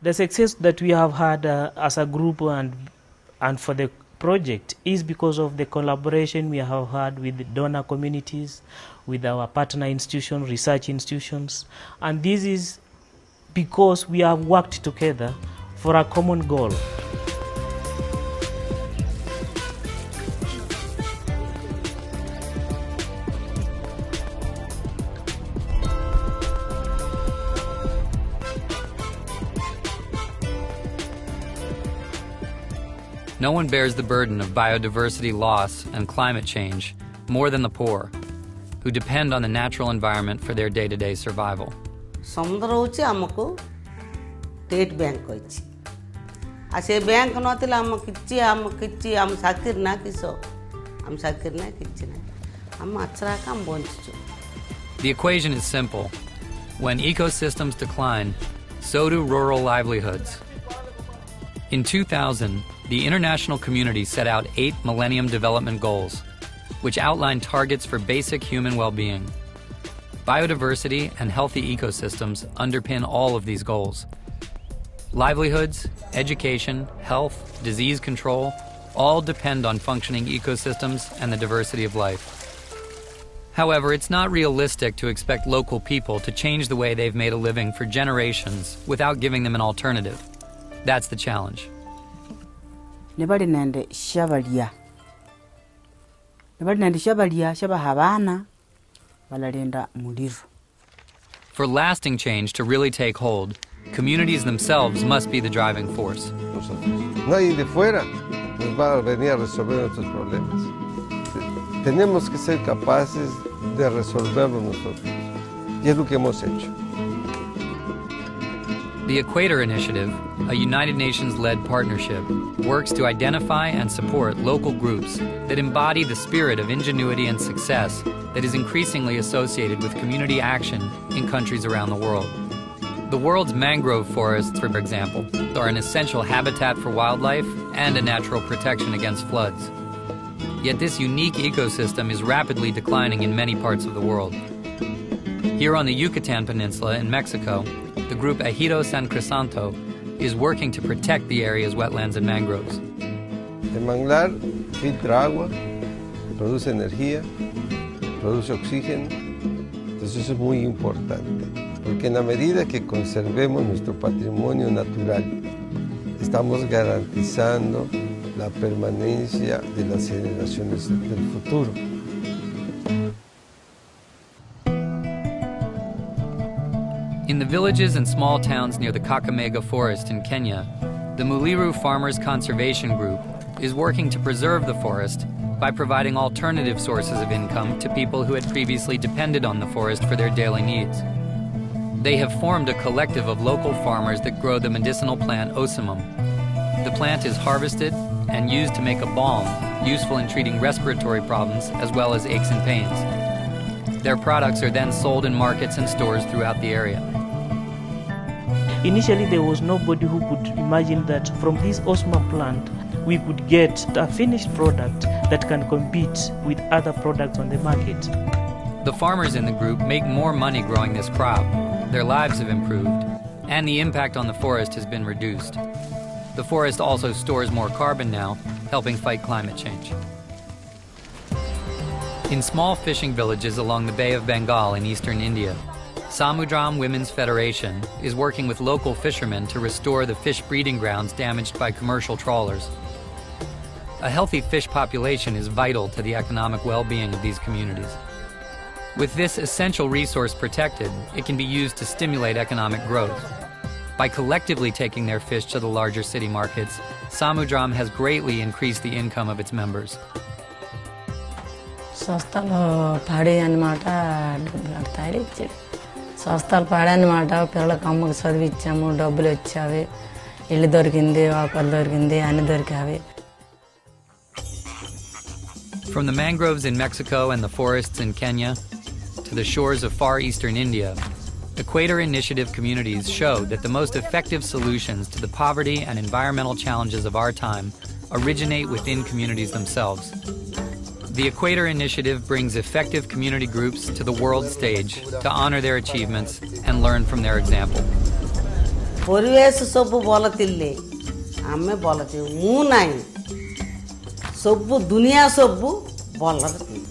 The success that we have had as a group and for the project is because of the collaboration we have had with the donor communities, with our partner institutions, research institutions, and this is because we have worked together for a common goal. No one bears the burden of biodiversity loss and climate change more than the poor, who depend on the natural environment for their day-to-day survival. समुद्र होची हमको state bank होची आसे bank नथिला हम साकिर ना किसो हम साकिर ना किछि ना हम अचरा काम बंचछु. The equation is simple. When ecosystems decline, so do rural livelihoods. In 2000, the international community set out 8 Millennium Development Goals, which outline targets for basic human well-being. Biodiversity and healthy ecosystems underpin all of these goals. Livelihoods, education, health, disease control, all depend on functioning ecosystems and the diversity of life. However, it's not realistic to expect local people to change the way they've made a living for generations without giving them an alternative. That's the challenge. Nebali nende shabalia shabahabana balalenda muliro. For lasting change to really take hold, communities themselves must be the driving force. Nadie de fuera nos va a venir a resolver nuestros problemas. Tenemos que ser capaces de resolverlo nosotros. Y es lo que hemos hecho. The Equator Initiative, a United Nations-led partnership, works to identify and support local groups that embody the spirit of ingenuity and success that is increasingly associated with community action in countries around the world. The world's mangrove forests, for example, are an essential habitat for wildlife and a natural protection against floods. Yet this unique ecosystem is rapidly declining in many parts of the world. Here on the Yucatan Peninsula in Mexico, the group Ejido San Crisanto is working to protect the area's wetlands and mangroves. El manglar filtra agua, produce energía, produce oxígeno. Entonces eso es muy importante, porque en la medida que conservemos nuestro patrimonio natural, estamos garantizando la permanencia de las generaciones del futuro. In the villages and small towns near the Kakamega Forest in Kenya, the Muliru Farmers Conservation Group is working to preserve the forest by providing alternative sources of income to people who had previously depended on the forest for their daily needs. They have formed a collective of local farmers that grow the medicinal plant osimum. The plant is harvested and used to make a balm useful in treating respiratory problems as well as aches and pains. Their products are then sold in markets and stores throughout the area. Initially, there was nobody who could imagine that from this osma plant, we could get a finished product that can compete with other products on the market. The farmers in the group make more money growing this crop. Their lives have improved, and the impact on the forest has been reduced. The forest also stores more carbon now, helping fight climate change. In small fishing villages along the Bay of Bengal in eastern India, Samudram Women's Federation is working with local fishermen to restore the fish breeding grounds damaged by commercial trawlers. A healthy fish population is vital to the economic well-being of these communities. With this essential resource protected, it can be used to stimulate economic growth. By collectively taking their fish to the larger city markets, Samudram has greatly increased the income of its members. స్వస్థలు పాడనమాట పిల్లలకు అమ్మకు చదివిచ్చాము డబ్బులు వచ్చావి ఇల్లు దొరికింది ఆకులు దొరికింది అన్ని దొరికావి. From the mangroves in Mexico and the forests in Kenya to the shores of far eastern India, Equator Initiative communities show that the most effective solutions to the poverty and environmental challenges of our time originate within communities themselves. The Equator Initiative brings effective community groups to the world stage to honor their achievements and learn from their example. ପରିବେଶ ସବୁ ଭଲ ଥିଲେ ଆମେ ଭଲ ଥିବୁ। ମୁଁ ନାହିଁ, ସବୁ ଦୁନିଆ ସବୁ ଭଲରେ ଥିବ।